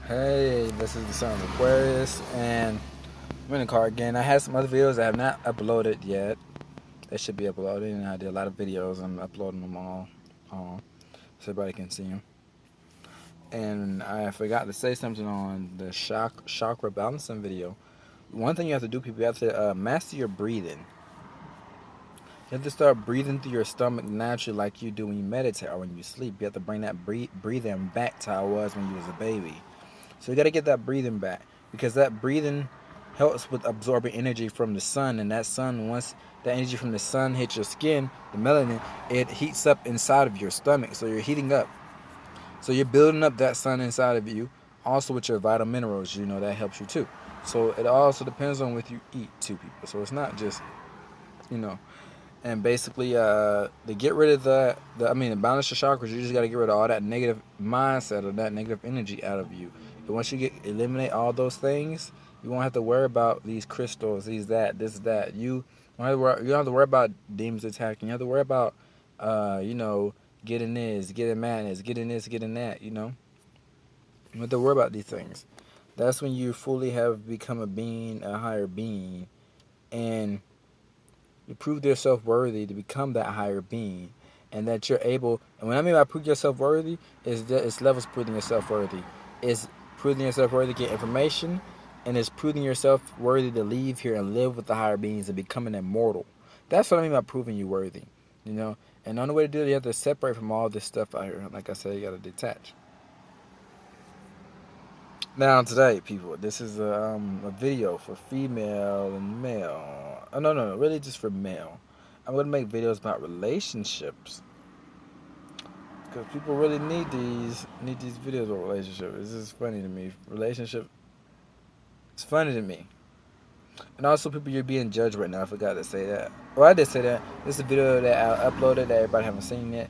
Hey, this is the Son of Aquarius, and I'm in the car again. I had some other videos I have not uploaded yet. They should be uploaded, and I did a lot of videos. I'm uploading them all, so everybody can see them. And I forgot to say something on the chakra balancing video. One thing you have to do, people, you have to master your breathing. You have to start breathing through your stomach naturally, like you do when you meditate or when you sleep. You have to bring that breathing back to how it was when you was a baby. So you got to get that breathing back because that breathing helps with absorbing energy from the sun, and that sun, once the energy from the sun hits your skin, the melanin, it heats up inside of your stomach. So you're heating up. So you're building up that sun inside of you. Also with your vital minerals, that helps you too. So it also depends on what you eat too, people. So it's not just, you know, and basically to get rid of to balance your chakras, you just got to get rid of all that negative mindset or that negative energy out of you. But once you eliminate all those things, you won't have to worry about these crystals, this, that. You don't have to worry about demons attacking. You have to worry about getting this, getting madness, getting this, getting that. You don't have to worry about these things. That's when you fully have become a higher being, and you prove yourself worthy to become that higher being, and that you're able. And when I mean by prove yourself worthy, is that it's levels proving yourself worthy. It's proving yourself worthy to get information, and it's proving yourself worthy to leave here and live with the higher beings and becoming immortal. That's what I mean by proving you worthy. You know, and the only way to do it, you have to separate from all this stuff out here. Like I said, you got to detach. Now today, people, this is a video for female and male. Oh, no, really just for male. I'm gonna make videos about relationships because people really need these videos about relationships. This is funny to me. Relationship, it's funny to me. And also, people, you're being judged right now. I forgot to say that. Well, I did say that. This is a video that I uploaded that everybody haven't seen yet.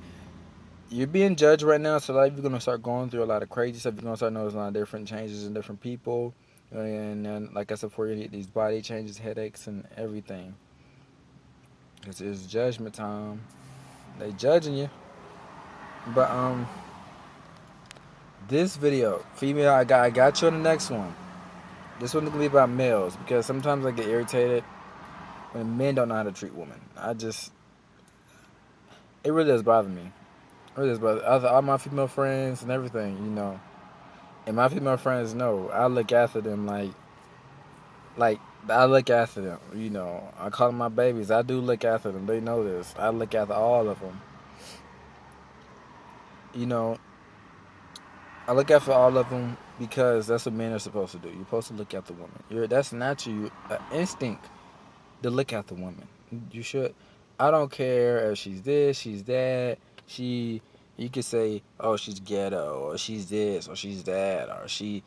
You're being judged right now, so like you're gonna start going through a lot of crazy stuff. You're gonna start noticing a lot of different changes in different people, and then, like I said before, you get these body changes, headaches, and everything. It's judgment time. They judging you. But this video, female, I got you on the next one. This one's gonna be about males because sometimes I get irritated when men don't know how to treat women. It really does bother me. It really does bother all my female friends and everything. And my female friends know I look after them like I look after them. I call them my babies. I do look after them. They know this. I look after all of them. You know, I look after all of them because that's what men are supposed to do. You're supposed to look after women. That's natural, an instinct to look after women. You should. I don't care if she's this, she's that. You could say, oh, she's ghetto, or she's this, or she's that, or she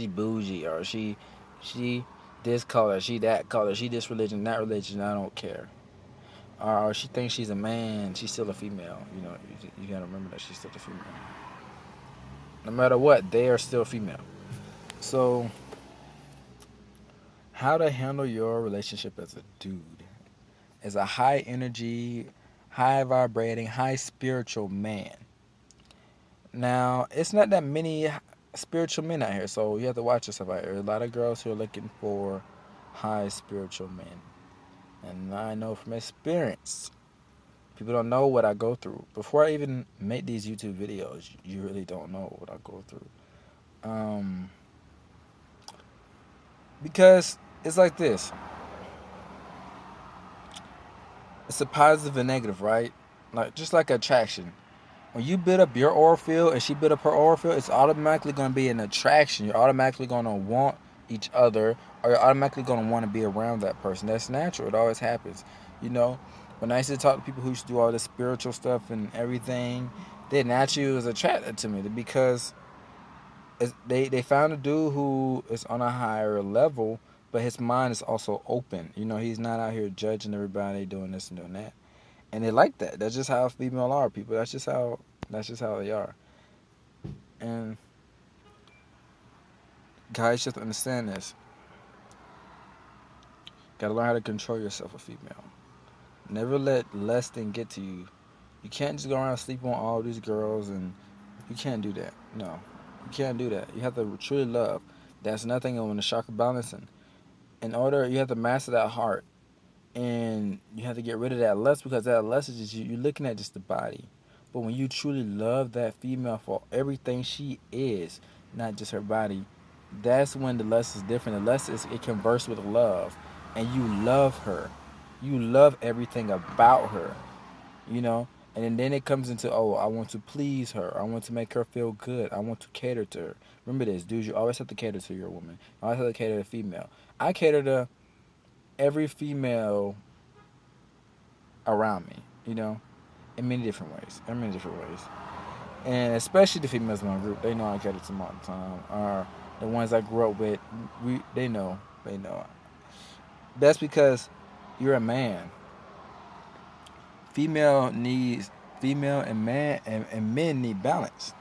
bougie, or she this color, she that color, she this religion, that religion. I don't care. Or she thinks she's a man, she's still a female. You gotta remember that she's still a female. No matter what, they are still female. So, how to handle your relationship as a dude, as a high energy, high vibrating, high spiritual man. Now, it's not that many spiritual men out here, so you have to watch yourself out here. A lot of girls who are looking for high spiritual men. And I know from experience, people don't know what I go through. Before I even make these YouTube videos, you really don't know what I go through. Because it's like this. It's a positive and negative, right? Like just like attraction. When you build up your aura field and she build up her aura field, it's automatically going to be an attraction. You're automatically going to want each other, or you're automatically going to want to be around that person. That's natural. It always happens. You know, when I used to talk to people who used to do all this spiritual stuff and everything, they naturally was attracted to me because they found a dude who is on a higher level, but his mind is also open. He's not out here judging everybody, doing this and doing that, and they like that. That's just how female are, people. That's just how they are. And guys, just understand this. Gotta learn how to control yourself, a female. Never let lusting get to you. You can't just go around sleeping on all these girls, and you can't do that. No, You can't do that. You have to truly love. That's nothing on the chakra balancing. In order, you have to master that heart, and you have to get rid of that lust, because that lust is just you're looking at just the body. But when you truly love that female for everything she is, not just her body, that's when the lust is different. The lust is it converts with love, and you love her. You love everything about her, you know. And then it comes into, oh, I want to please her. I want to make her feel good. I want to cater to her. Remember this, dudes. You always have to cater to your woman. You always have to cater to a female. I cater to every female around me, you know, in many different ways. In many different ways. And especially the females in my group, they know I cater to them all the time. Or the ones I grew up with, they know. They know. That's because you're a man. Female and man and men need balance.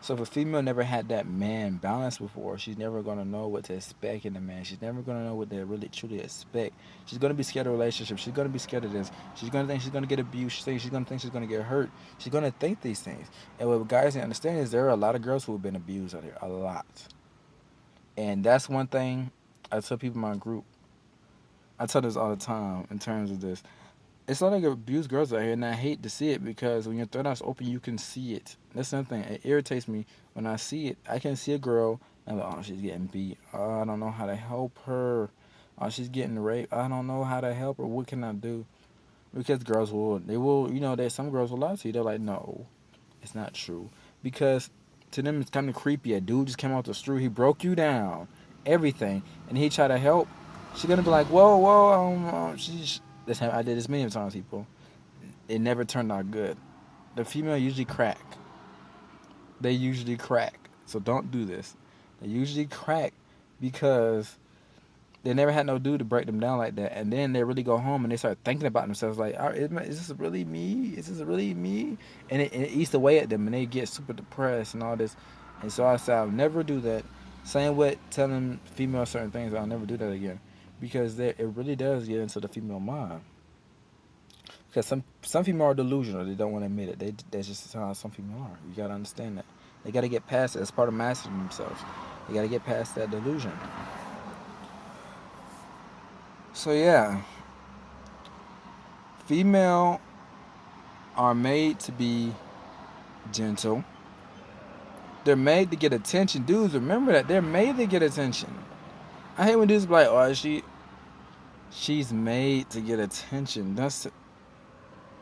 So if a female never had that man balance before, she's never gonna know what to expect in a man. She's never gonna know what they really truly expect. She's gonna be scared of relationships. She's gonna be scared of this. She's gonna think she's gonna get abused. She's gonna think she's gonna get hurt. She's gonna think these things. And what guys need to understand is there are a lot of girls who have been abused out here. A lot. And that's one thing I tell people in my group. I tell this all the time in terms of this. It's a lot of abused girls out here, and I hate to see it because when your third eye's open, you can see it. That's something. It irritates me when I see it. I can see a girl, and I'm like, oh, she's getting beat. Oh, I don't know how to help her. Oh, she's getting raped. I don't know how to help her. What can I do? Because girls will, there's some girls will lie to you. They're like, no, it's not true. Because to them, it's kind of creepy. A dude just came out the street. He broke you down, everything, and he tried to help. She's going to be like, whoa, I did this many times, people. It never turned out good. The female usually crack. They usually crack. So don't do this. They usually crack because they never had no dude to break them down like that. And then they really go home and they start thinking about themselves like, is this really me? Is this really me? And it eats away at them and they get super depressed and all this. And so I said, I'll never do that. Same with telling females certain things. I'll never do that again. Because it really does get into the female mind. Because some female are delusional. They don't want to admit it. That's just how some female are. You got to understand that. They got to get past it. It's part of mastering themselves. They got to get past that delusion. So yeah. Female are made to be gentle. They're made to get attention. Dudes, remember that. They're made to get attention. I hate when dudes be like, oh, she's made to get attention.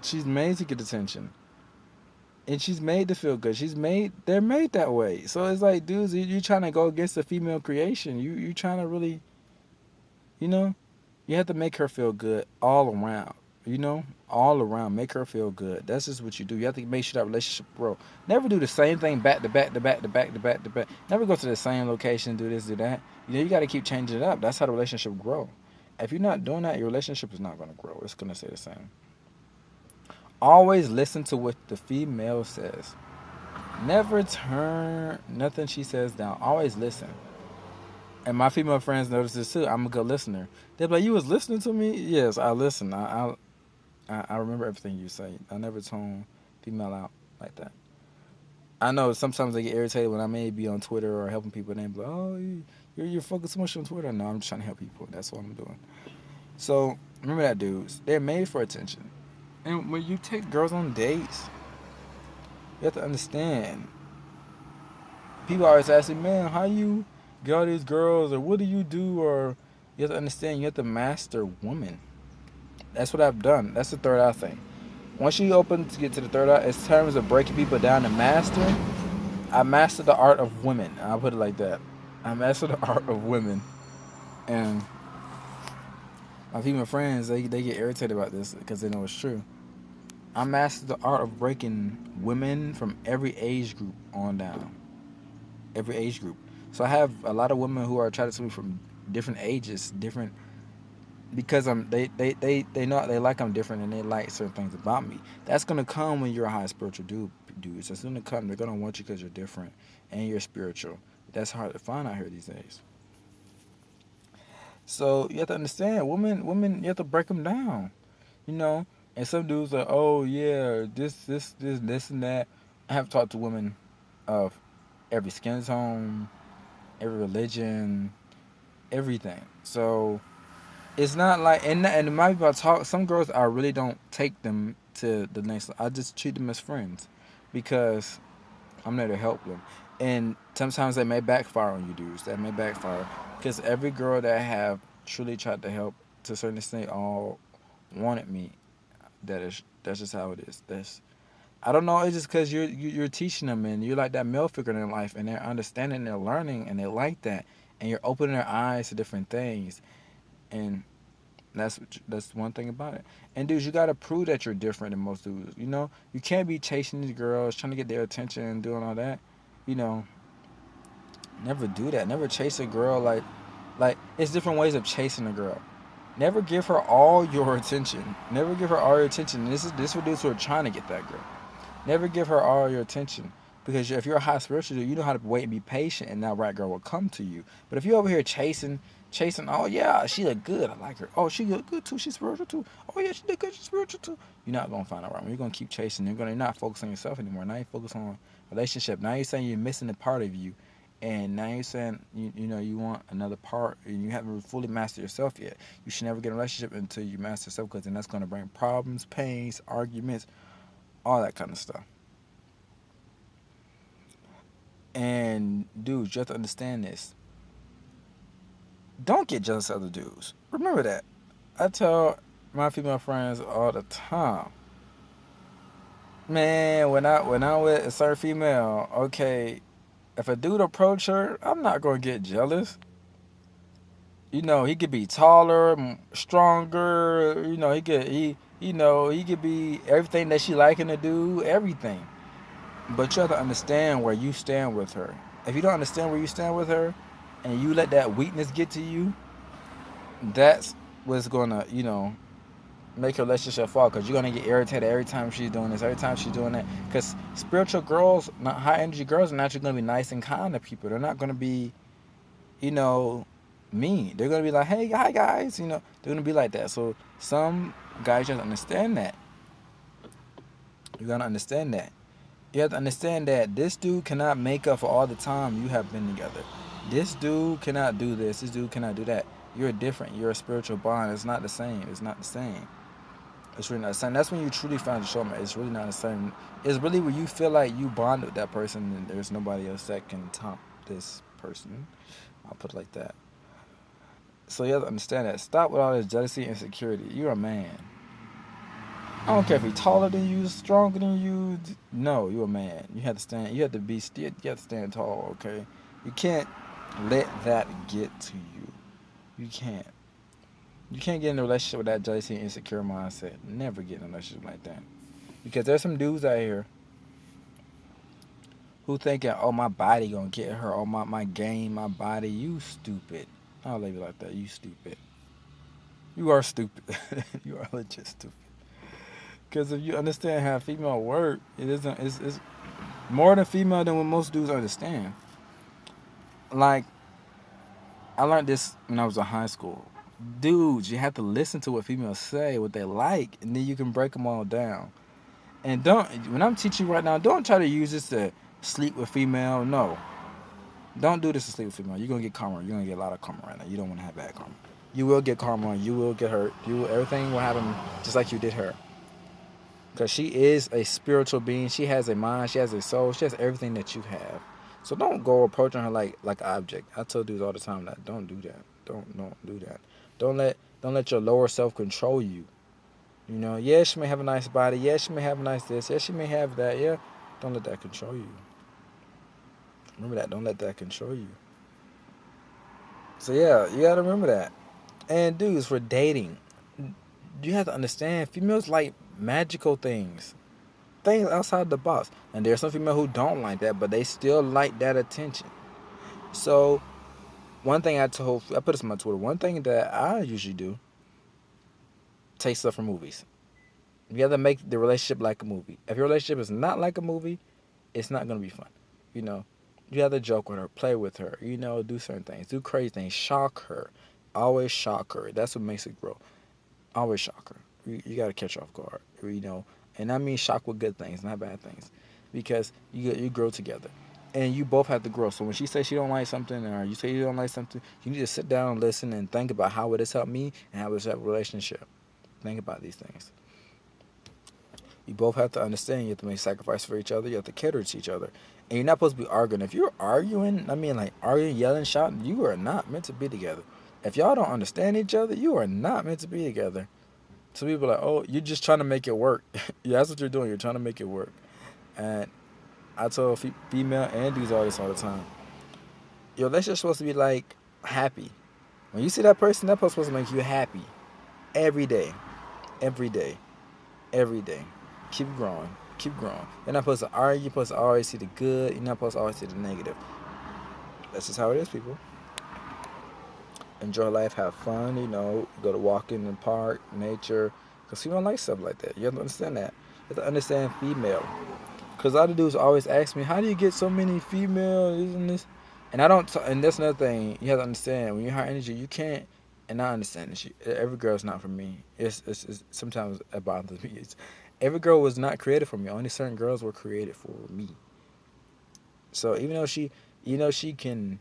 She's made to get attention. And she's made to feel good. They're made that way. So it's like, dudes, you're trying to go against the female creation. You trying to really, you have to make her feel good all around. All around. Make her feel good. That's just what you do. You have to make sure that relationship grow. Never do the same thing back to back to back to back to back to back. Never go to the same location, do this, do that. You got to keep changing it up. That's how the relationship grow. If you're not doing that, your relationship is not going to grow. It's going to stay the same. Always listen to what the female says. Never turn nothing she says down. Always listen. And my female friends notice this too. I'm a good listener. They're like, you was listening to me? Yes, I listen. I remember everything you say. I never tone female out like that. I know sometimes they get irritated when I may be on Twitter or helping people. And they be like, oh, you're focused so much on Twitter. No, I'm just trying to help people. That's what I'm doing. So remember that, dudes. They're made for attention. And when you take girls on dates, you have to understand. People always ask me, man, how you get all these girls, or what do you do? Or you have to understand, you have to master women. That's what I've done. That's the third eye thing. Once you open to get to the third eye, in terms of breaking people down and mastering, I mastered the art of women. I'll put it like that. I mastered the art of women. And my female friends, they get irritated about this because they know it's true. I mastered the art of breaking women from every age group on down. Every age group. So I have a lot of women who are attracted to me from different ages, different, because they know they like I'm different and they like certain things about me. That's gonna come when you're a high spiritual dude. So it's gonna come. They're gonna want you because you're different and you're spiritual. That's hard to find out here these days. So you have to understand, women, you have to break them down, And some dudes are, oh yeah, this and that. I have talked to women of every skin tone, every religion, everything. So it's not like, and my people I talk. Some girls I really don't take them to the next. I just treat them as friends, because I'm there to help them. And sometimes that may backfire on you dudes. That may backfire, because every girl that I have truly tried to help to a certain extent all wanted me. That's just how it is. That's, I don't know. It's just because you're teaching them, and you're like that male figure in their life, and they're understanding, they're learning, and they like that, and you're opening their eyes to different things, and that's one thing about it. And dudes, you gotta prove that you're different than most dudes. You know, you can't be chasing these girls, trying to get their attention and doing all that. You know, never do that. Never chase a girl like it's different ways of chasing a girl. Never give her all your attention. Never give her all your attention. This for dudes who are trying to get that girl. Never give her all your attention. Because if you're a high spiritual dude, you know how to wait and be patient, and that right girl will come to you. But if you're over here chasing, oh yeah, she look good, I like her. Oh, she look good too, she's spiritual too. Oh yeah, she look good, she's spiritual too. You're not gonna find out right one. You're gonna keep chasing. You're not focusing on yourself anymore. Now you focus on relationship. Now you're saying you're missing a part of you, and now you're saying you know you want another part, and you haven't fully mastered yourself yet. You should never get in a relationship until you master yourself, because then that's gonna bring problems, pains, arguments, all that kind of stuff. And dudes, you have to understand this. Don't get jealous of other dudes. Remember that. I tell my female friends all the time. Man, when I with a certain female, okay, if a dude approach her, I'm not gonna get jealous. You know, he could be taller, stronger. You know, he could be everything that she liking to do, everything. But you have to understand where you stand with her. If you don't understand where you stand with her, and you let that weakness get to you, that's what's gonna, make your relationship fall. Because you're gonna get irritated every time she's doing this, every time she's doing that. Because spiritual girls, not high energy girls, are naturally gonna be nice and kind to people. They're not gonna be, you know, mean. They're gonna be like, hey, hi guys. They're gonna be like that. So some guys just understand that. You're gonna understand that. You have to understand that this dude cannot make up for all the time you have been together. This dude cannot do this. This dude cannot do that. You're different. You're a spiritual bond. It's not the same. It's not the same. It's really not the same. That's when you truly find your soulmate. It's really not the same. It's really when you feel like you bond with that person and there's nobody else that can top this person. I'll put it like that. So you have to understand that. Stop with all this jealousy and insecurity. You're a man. I don't care if he's taller than you, stronger than you. No, you're a man. You have to stand. You have to be still. You have to stand tall. Okay. You can't let that get to you. You can't. You can't get in a relationship with that jealousy and insecure mindset. Never get in a relationship like that. Because there's some dudes out here who thinking, oh, my body gonna get her. Oh, my game, my body. You stupid. I'll leave it like that. You stupid. You are stupid. You are legit stupid. Because if you understand how female work, it isn't. It's more than female than what most dudes understand. Like, I learned this when I was in high school. Dudes, you have to listen to what females say, what they like, and then you can break them all down. And when I'm teaching right now, don't try to use this to sleep with female. No, don't do this to sleep with female. You're gonna get karma. You're gonna get a lot of karma right now. You don't want to have bad karma. You will get karma. You will get hurt. Everything will happen just like you did her. Because she is a spiritual being. She has a mind. She has a soul. She has everything that you have. So don't go approaching her like an object. I tell dudes all the time that don't do that. Don't do that. Don't let your lower self control you. Yeah, she may have a nice body. Yeah, she may have a nice this. Yeah, she may have that. Yeah, don't let that control you. Remember that. Don't let that control you. So yeah, you gotta remember that. And dudes, for dating, you have to understand females like magical things outside the box. And there's some females who don't like that, but they still like that attention. So one thing I put this on my Twitter. One thing that I usually do, take stuff from movies. You have to make the relationship like a movie. If your relationship is not like a movie, it's not gonna be fun. You have to joke with her, play with her. Do certain things, do crazy things, shock her. Always shock her. That's what makes it grow. Always shock her. You got to catch her off guard. And I mean shock with good things, not bad things, because you grow together. and you both have to grow. So when she says she don't like something, or you say you don't like something, you need to sit down and listen and think about how it has helped me and how it's helped a relationship. Think about these things. You both have to understand you have to make sacrifices for each other. You have to cater to each other. And you're not supposed to be arguing. If you're arguing, I mean like arguing, yelling, shouting, you are not meant to be together. If y'all don't understand each other, you are not meant to be together. So people are like, oh, you're just trying to make it work. Yeah, that's what you're doing. You're trying to make it work. And I tell female and dudes all this all the time. Your relationship's supposed to be like happy. When you see that person supposed to make you happy every day, every day, every day. Keep growing, keep growing. You're not supposed to argue. You're supposed to always see the good. You're not supposed to always see the negative. That's just how it is, people. Enjoy life, have fun. Go to walk in the park, nature. Because people don't like stuff like that. You have to understand that. You have to understand female. Because a lot of dudes always ask me, how do you get so many females, isn't this? And I don't, and that's another thing you have to understand. When you're high energy, you can't, and I understand this. Every girl's not for me. It's sometimes it bothers me. Every girl was not created for me. Only certain girls were created for me. So even though she can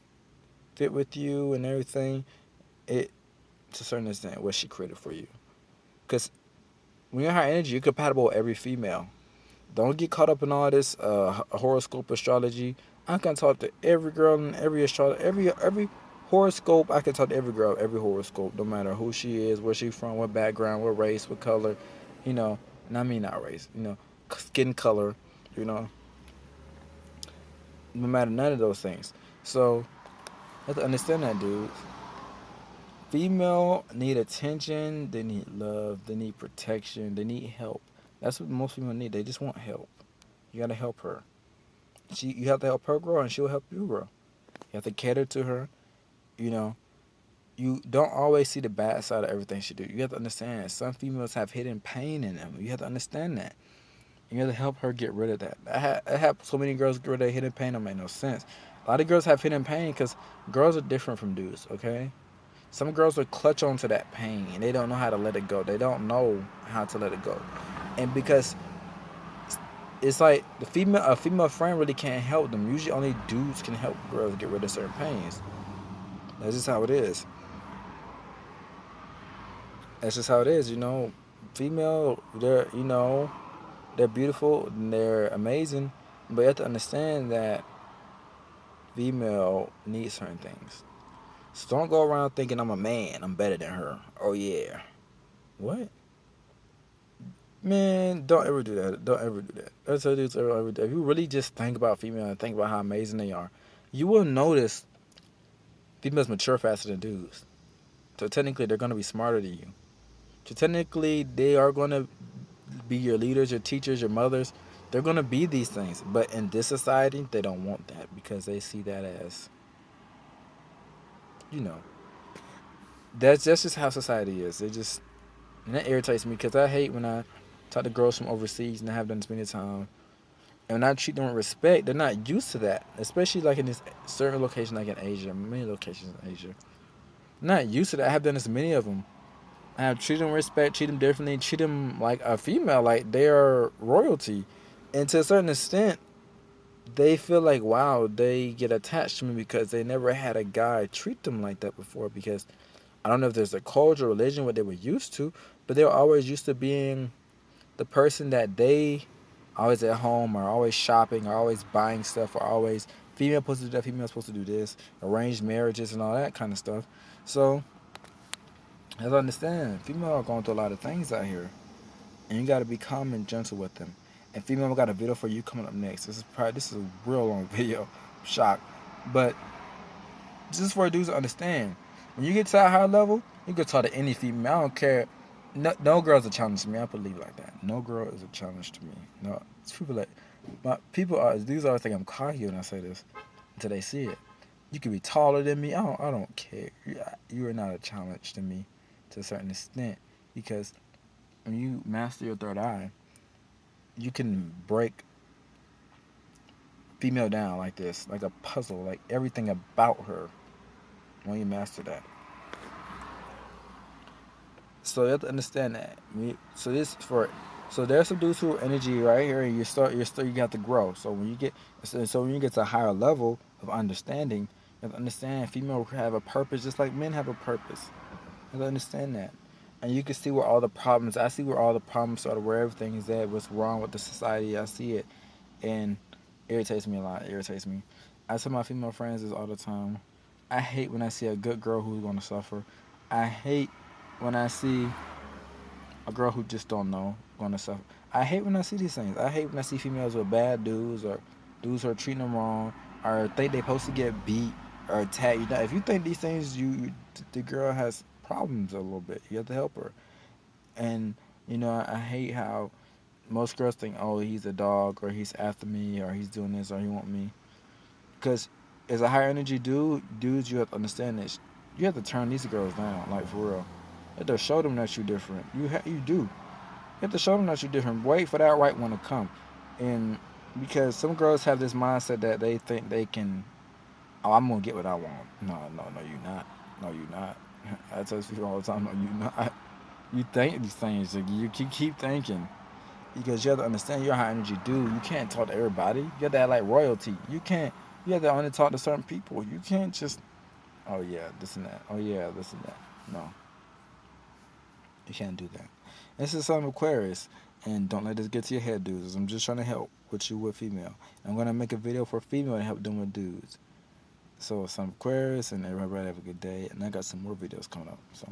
fit with you and everything, to a certain extent, was she created for you? Because when you're high energy, you're compatible with every female. Don't get caught up in all this horoscope astrology. I can talk to every girl in every astrology, every horoscope. I can talk to every girl, every horoscope, no matter who she is, where she's from, what background, what race, what color, and I mean not race, skin color, no matter none of those things. So you have to understand that, dudes. Female need attention, they need love, they need protection, they need help. That's what most people need. They just want help. You gotta help her. You have to help her grow, and she'll help you grow. You have to cater to her. You don't always see the bad side of everything she do. You have to understand. Some females have hidden pain in them. You have to understand that. You have to help her get rid of that. I have so many girls get rid of their hidden pain. Don't make no sense. A lot of girls have hidden pain because girls are different from dudes. Okay. Some girls will clutch onto that pain and they don't know how to let it go. They don't know how to let it go, and because it's like a female friend really can't help them. Usually only dudes can help girls get rid of certain pains. That's just how it is. That's just how it is, Female, they're beautiful and they're amazing, but you have to understand that female needs certain things. So don't go around thinking I'm a man, I'm better than her. Oh yeah. What? Man, don't ever do that. Don't ever do that. That's what dudes ever do. If you really just think about female and think about how amazing they are, you will notice females mature faster than dudes. So technically, they're going to be smarter than you. So technically, they are going to be your leaders, your teachers, your mothers. They're going to be these things. But in this society, they don't want that because they see that as, that's just how society is. And that irritates me because I hate when I talk to girls from overseas, and I have done this many times. And when I treat them with respect, they're not used to that. Especially like in this certain location, like in Asia, many locations in Asia. Not used to that. I have done this many of them. I have treated them with respect, treat them differently, treat them like a female, like they are royalty. And to a certain extent, they feel like, wow, they get attached to me because they never had a guy treat them like that before. Because I don't know if there's a culture, religion, what they were used to, but they were always used to being the person that they always at home, or always shopping, or always buying stuff, or always female supposed to do that, female supposed to do this, arranged marriages and all that kind of stuff. So as I understand, female are going through a lot of things out here, and you got to be calm and gentle with them. And female, got a video for you coming up next. This is a real long video. I'm shocked, but just for dudes to understand, when you get to that higher level, you can talk to any female. I don't care. No girl's a challenge to me. I believe like that. No girl is a challenge to me. No, it's people are. These always think I'm cocky when I say this until they see it. You can be taller than me. I don't care. You are not a challenge to me, to a certain extent, because when you master your third eye, you can break female down like this, like a puzzle, like everything about her. When you master that. So you have to understand that. So this for So there's some dudes who are energy right here, and you got to grow. So when you get to a higher level of understanding, you have to understand female have a purpose just like men have a purpose. You have to understand that, and you can see where all the problems. I see where all the problems are, where everything is at, what's wrong with the society. I see it, and it irritates me a lot. It irritates me. I tell my female friends this all the time. I hate when I see a good girl who's gonna suffer. I hate when I see a girl who just don't know gonna suffer. I hate when I see these things. I hate when I see females with bad dudes or dudes who are treating them wrong or think they supposed to get beat or attacked. You know, if you think these things, the girl has problems a little bit. You have to help her. And you know, I hate how most girls think, oh, he's a dog or he's after me or he's doing this or he want me. Because as a higher energy dudes, you have to understand this. You have to turn these girls down, like for real. You have to show them that you're different. You do. You have to show them that you're different. Wait for that right one to come, and because some girls have this mindset that they think they can. Oh, I'm gonna get what I want. No, you're not. No, you're not. I tell people all the time, no, you're not. You think these things. You keep thinking because you have to understand you're a high energy dude. You can't talk to everybody. You have to act like royalty. You can't. You have to only talk to certain people. You can't just. Oh yeah, this and that. Oh yeah, this and that. No, you can't do that. This is some Aquarius, and don't let this get to your head, dudes. I'm just trying to help with you with female. I'm gonna make a video for female to help them with dudes. So some Aquarius, and everybody have a good day. And I got some more videos coming up. So.